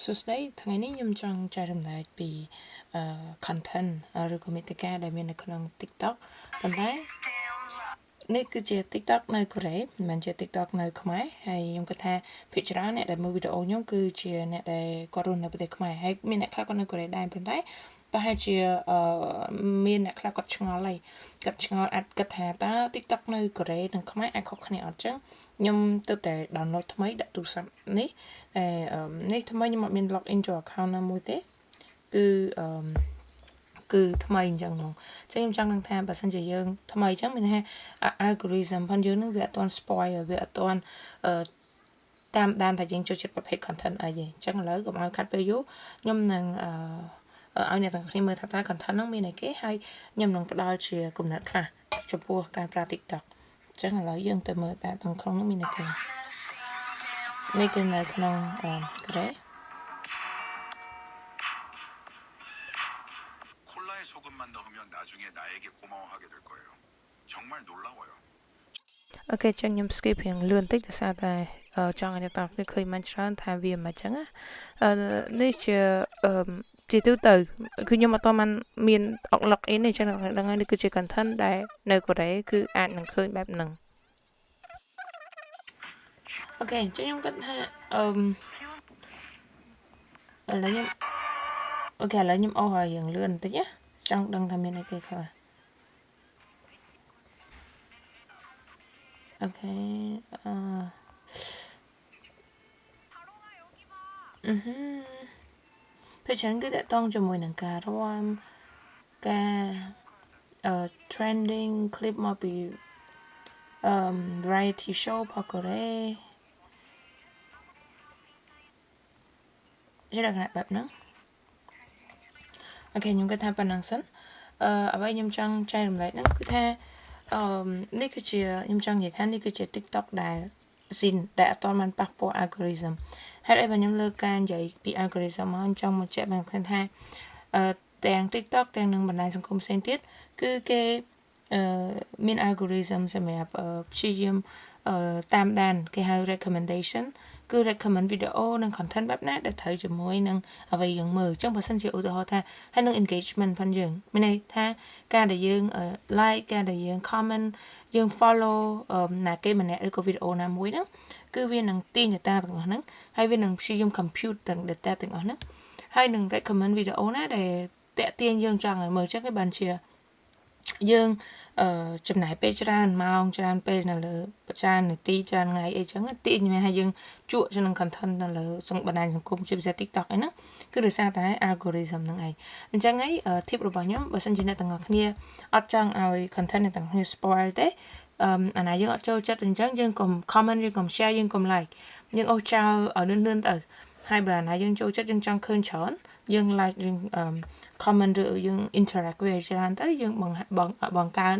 សួស្តីថ្ងៃនេះខ្ញុំចង់ចែករំលែកពីcontent ឬក៏មាតិកាដែលមាននៅក្នុង TikTok ប៉ុន្តែនេះគឺជា TikTok នៅកូរ៉េមិនមែនជា TikTok នៅខ្មែរហើយខ្ញុំគិតថាភាគច្រើនអ្នកដែលមើលវីដេអូខ្ញុំគឺជាអ្នកដែលគាត់រស់នៅប្រទេសខ្មែរហើយមានអ្នកខ្លះគាត់នៅកូរ៉េដែរប៉ុន្តែប្រហែលជាមានអ្នកខ្លះគាត់ឆ្ងល់ហើយគាត់ឆ្ងល់អាចគិតថាតើ TikTok នៅកូរ៉េនិងខ្មែរអាចខុសគ្នាអត់ចឹងខ្ញុំទើបតែ download ថ្មីដាក់ទូរស័ព្ទនេះនេះថ្មីខ្ញុំអត់មាន log in ចូល account ណាមួយទេគឺថ្មីអញ្ចឹងហ្មងចឹងខ្ញុំចង់នឹងថាបើសិនជាយើងថ្មីអញ្ចឹងមានថា algorithm ផងយើងនឹងវាអត់ទាន់ spoil វាអត់ទាន់តាមដានថាយើងចូលចិត្តប្រភេទ content អីទេអញ្ចឹងឥឡូវកុំឲ្យខាត់ពេលយូរខ្ញុំនឹងឲ្យអ្នកទាំងគ្នាមើលថាតើ content ហ្នឹងមានអីគេហើយខ្ញុំនឹងផ្ដល់ជាគំនិតខ្លះចំពោះការប្រើ TikTok អញ្ចឹងឥឡូវយើងទៅមើលតើក្នុងហ្នឹងមានអីគេនេះគឺនៅក្នុងកូរ៉េ콜라에 소금만 넣으면 나중에 나에게 고마워하게 될 거예요. 정말 놀라워요. អូខេចឹងខ្ញុំ skip រៀងលឿនតិចដោយសារតែចង់ឲ្យអ្នកទាំងគ្នាឃើញមិនច្រើនថាវាមិនអញ្ចឹងណានេះជាទូទៅគឺខ្ញុំអត់ទាន់មានអុក log in ទេចឹងដឹងហើយនេះគឺជា content ដែលនៅកូរ៉េគឺអាចនឹងឃើញបែបហ្នឹងអូខេចឹងខ្ញុំគិតថាឥឡូវខ្ញុំអូខេឥឡូវខ្ញុំអស់ហើយរៀងលឿនបន្តិចណាចង់ដឹងថាមានអីគេខ្លះអូខេភាគច្រើនគឺតកតងជាមួយនឹងការរាំការ trending clip មកពីvariety show ផងកូរ៉េជាលក្ខណៈបែបហ្នឹងអូខេខ្ញុំគិតថាប៉ុណ្ណឹងសិនអ្វីខ្ញុំចង់ចែករំលែកហ្នឹងគឺថានេះគឺជាខ្ញុំចង់និយាយថានេះគឺជា TikTok ដែលស៊ីនដែលអត់ទាន់បានប៉ះពាល់ algorithm ហេតុអីបើខ្ញុំលើកការនិយាយពី algorithm មកខ្ញុំចង់បញ្ជាក់បានថាទាំង TikTok ទាំងនឹងបណ្ដាញសង្គមផ្សេងទៀតគឺគេមាន algorithm សម្រាប់ព្យាយាមតាមដានគេហៅ recommendation គឺ recommend វីដេអូនិង content បែបណាដែលត្រូវជាមួយនឹងអ្វីយើងមើលអញ្ចឹងបើសិនជាឧទាហរណ៍ថាហើយនឹង engagement ផងយើងមានន័យថាការដែលយើង like ការដែលយើង comment យើង follow ណាគេម្នាក់ឬក៏វីដេអូណាមួយហ្នឹងគឺវានឹងទាញ data ទាំងអស់ហ្នឹងហើយវានឹងព្យាយាម compute ទាំង data ទាំងអស់ហ្នឹងហើយនឹង recommend វីដេអូណាដែលតាក់ទាញយើងចង់ឲ្យមើលអញ្ចឹងគេបានជាយើងចំណាយពេលច្រើនម៉ោងច្រើនពេលនៅលើច្រើននាទីច្រើនថ្ងៃអីចឹងទាញមានថាយើងជក់ទៅនឹង content នៅលើបណ្ដាញសង្គមជាពិសេស TikTok អីហ្នឹងគឺដោយសារតែ algorithm ហ្នឹងឯងអញ្ចឹងហើយ tip របស់ខ្ញុំបើសិនជាអ្នកទាំងអស់គ្នាអត់ចង់ឲ្យ content អ្នកទាំងគ្នា spoil ទេអាណាយើងអត់ចូលចិត្តអញ្ចឹងយើងកុំ comment យើងកុំ share យើងកុំ like យើងអូសចោលឲ្យលឿនៗទៅហើយបើអាណាយើងចូលចិត្តយើងចង់ឃើញច្រើនយើង like យើង comment ឬយើង interact វាច្រើនទៅយើងបង្កើន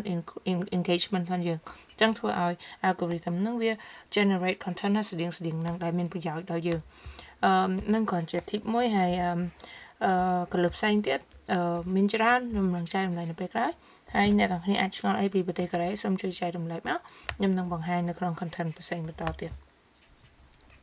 engagement ផងយើងអញ្ចឹងធ្វើឲ្យ algorithm ហ្នឹងវា generate content ណាស្តៀងហ្នឹងដែលមានប្រយោជន៍ដល់យើងនឹងគ្រាន់ជា tip មួយហើយកលឹបផ្សេងទៀតមានច្រើនខ្ញុំនឹងចែករំលែកនៅពេលក្រោយហើយអ្នកទាំងគ្នាអាចឆ្ងល់អីពីប្រទេសកូរ៉េសូមជួយចែករំលែកមកខ្ញុំនឹងបង្ហាញនៅក្នុង content ផ្សេងបន្តទៀត